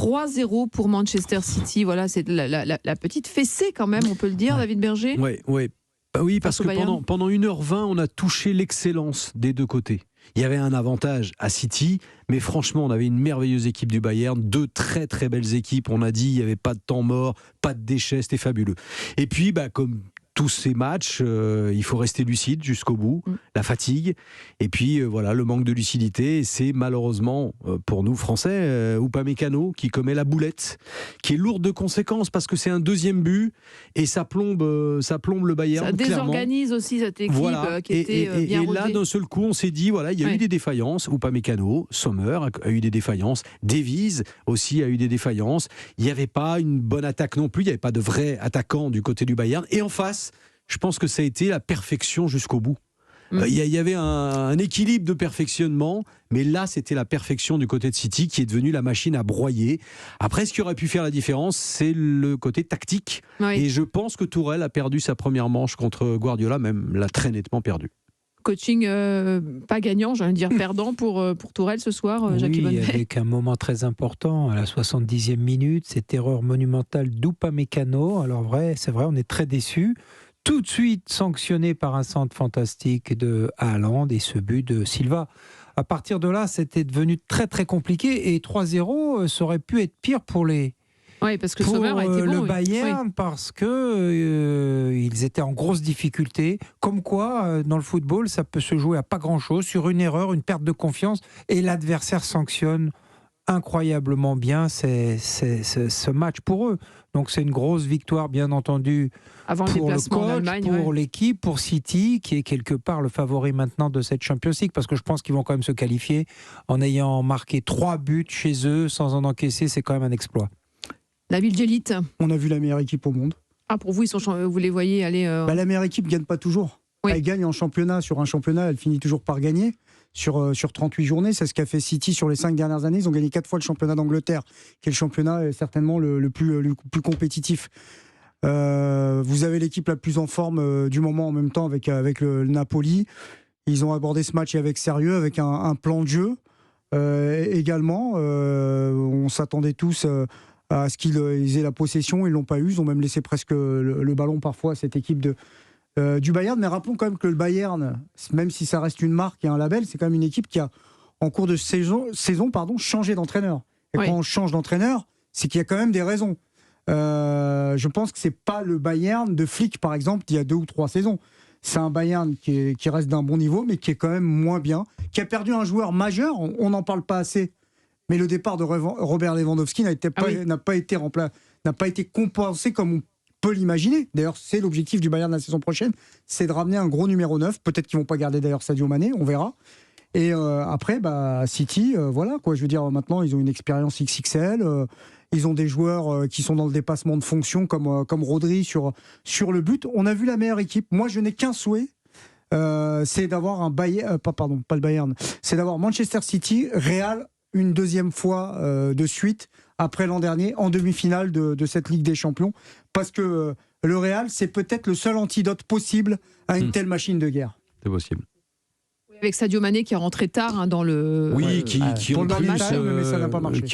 3-0 pour Manchester City. Voilà, c'est la petite fessée quand même, on peut le dire, David Berger. Oui, parce que pendant 1h20, on a touché l'excellence des deux côtés. Il y avait un avantage à City, mais franchement, on avait une merveilleuse équipe du Bayern, deux très très belles équipes. On a dit, il n'y avait pas de temps mort, pas de déchets, c'était fabuleux. Et puis, comme tous ces matchs, il faut rester lucide jusqu'au bout, la fatigue, et puis voilà, le manque de lucidité. C'est malheureusement pour nous Français, Upamecano qui commet la boulette, qui est lourde de conséquences parce que c'est un deuxième but et ça plombe le Bayern. Ça désorganise aussi cette équipe qui était bien rodée. Et là, d'un seul coup, on s'est dit, voilà, il y a eu des défaillances. Upamecano, Sommer a eu des défaillances, Davies aussi a eu des défaillances. Il n'y avait pas une bonne attaque non plus, il n'y avait pas de vrai attaquant du côté du Bayern. Et en face, je pense que ça a été la perfection jusqu'au bout. Il y avait un équilibre de perfectionnement, mais là, c'était la perfection du côté de City qui est devenue la machine à broyer. Après, ce qui aurait pu faire la différence, c'est le côté tactique. Oui. Et je pense que Tourelle a perdu sa première manche contre Guardiola, même l'a très nettement perdu. Coaching pas gagnant, j'allais dire perdant pour Tourelle ce soir, Jackie Bonnemet. Avec un moment très important à la 70e minute, cette erreur monumentale d'Upamecano. Alors c'est vrai, on est très déçus. Tout de suite sanctionné par un centre fantastique de Haaland et ce but de Silva. À partir de là, c'était devenu très très compliqué et 3-0, ça aurait pu être pire pour les... Oui, parce que Sommer a été bon, le Bayern, parce que ils étaient en grosse difficulté. Comme quoi, dans le football, ça peut se jouer à pas grand-chose, sur une erreur, une perte de confiance, et l'adversaire sanctionne incroyablement bien ce match pour eux. Donc c'est une grosse victoire, bien entendu, avant pour le coach, pour l'équipe, pour City, qui est quelque part le favori maintenant de cette Champions League, parce que je pense qu'ils vont quand même se qualifier en ayant marqué 3 buts chez eux, sans en encaisser, c'est quand même un exploit. Nabil Djellit. On a vu la meilleure équipe au monde. Ah, pour vous, vous les voyez aller... La meilleure équipe ne gagne pas toujours. Oui. Elle gagne en championnat. Sur un championnat, elle finit toujours par gagner. Sur 38 journées, c'est ce qu'a fait City sur les 5 dernières années. Ils ont gagné 4 fois le championnat d'Angleterre, qui est le championnat certainement le plus compétitif. Vous avez l'équipe la plus en forme du moment en même temps avec le Napoli. Ils ont abordé ce match avec sérieux, avec un plan de jeu. Également, on s'attendait tous à ce qu'ils aient la possession. Ils ne l'ont pas eu. Ils ont même laissé presque le ballon parfois à cette équipe du Bayern. Mais rappelons quand même que le Bayern, même si ça reste une marque et un label, c'est quand même une équipe qui a, en cours de saison changé d'entraîneur. Et quand on change d'entraîneur, c'est qu'il y a quand même des raisons. Je pense que c'est pas le Bayern de Flick, par exemple, d'il y a 2 ou 3 saisons. C'est un Bayern qui reste d'un bon niveau, mais qui est quand même moins bien, qui a perdu un joueur majeur. On n'en parle pas assez, mais le départ de Robert Lewandowski n'a pas été compensé comme on peut l'imaginer. D'ailleurs, c'est l'objectif du Bayern de la saison prochaine, c'est de ramener un gros numéro 9. Peut-être qu'ils vont pas garder d'ailleurs Sadio Mané, on verra. Et après, City, voilà quoi. Je veux dire, maintenant, ils ont une expérience XXL. Ils ont des joueurs qui sont dans le dépassement de fonction, comme Rodri sur le but. On a vu la meilleure équipe. Moi, je n'ai qu'un souhait, c'est d'avoir un Bayern, pas le Bayern, c'est d'avoir Manchester City, Real, une deuxième fois de suite, après l'an dernier, en demi-finale de cette Ligue des Champions. Parce que le Real, c'est peut-être le seul antidote possible à une telle machine de guerre. C'est possible. Avec Sadio Mané qui est rentré tard dans le... Oui, qui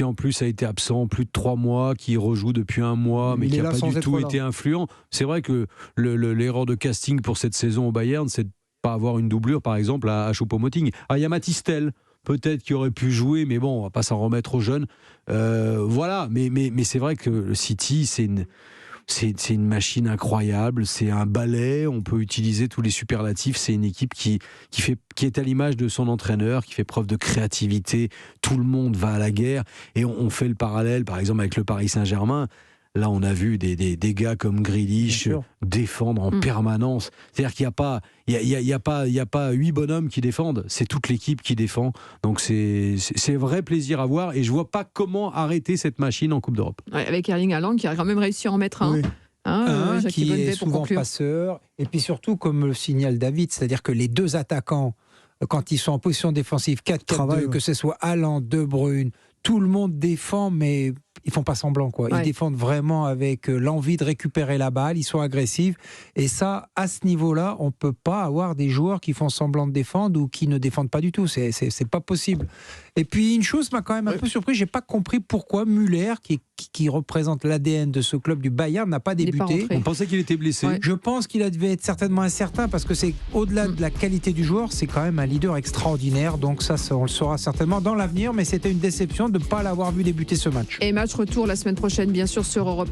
en plus a été absent plus de 3 mois, qui rejoue depuis 1 mois, mais qui n'a pas du tout été influent. C'est vrai que l'erreur de casting pour cette saison au Bayern, c'est de ne pas avoir une doublure, par exemple, à Choupo-Moting. Il y a Mathys Tel, peut-être qui aurait pu jouer, mais bon, on ne va pas s'en remettre aux jeunes. Voilà, mais c'est vrai que le City, c'est une machine incroyable, c'est un balai, on peut utiliser tous les superlatifs, c'est une équipe qui est à l'image de son entraîneur, qui fait preuve de créativité, tout le monde va à la guerre, et on fait le parallèle par exemple avec le Paris Saint-Germain. Là, on a vu des gars comme Grealish défendre en permanence. C'est-à-dire qu'il n'y a pas 8 bonhommes qui défendent, c'est toute l'équipe qui défend. Donc c'est vrai plaisir à voir et je ne vois pas comment arrêter cette machine en Coupe d'Europe. Ouais, avec Erling Haaland qui a quand même réussi à en mettre un. Oui. Qui est souvent passeur. Et puis surtout, comme le signale David, c'est-à-dire que les 2 attaquants, quand ils sont en position défensive 4-4-2, que ce soit Haaland, De Bruyne, tout le monde défend, mais ils font pas semblant, quoi. Ils défendent vraiment avec l'envie de récupérer la balle, ils sont agressifs. Et ça, à ce niveau-là, on peut pas avoir des joueurs qui font semblant de défendre ou qui ne défendent pas du tout. C'est pas possible. Et puis une chose m'a quand même un peu surpris, j'ai pas compris pourquoi Müller, qui représente l'ADN de ce club du Bayern, n'a pas débuté. On pensait qu'il était blessé. Je pense qu'il devait être certainement incertain parce que c'est au-delà de la qualité du joueur, c'est quand même un leader extraordinaire. Donc ça, on le saura certainement dans l'avenir, mais c'était une déception de ne pas l'avoir vu débuter ce match. Et match retour la semaine prochaine, bien sûr, sur Europe.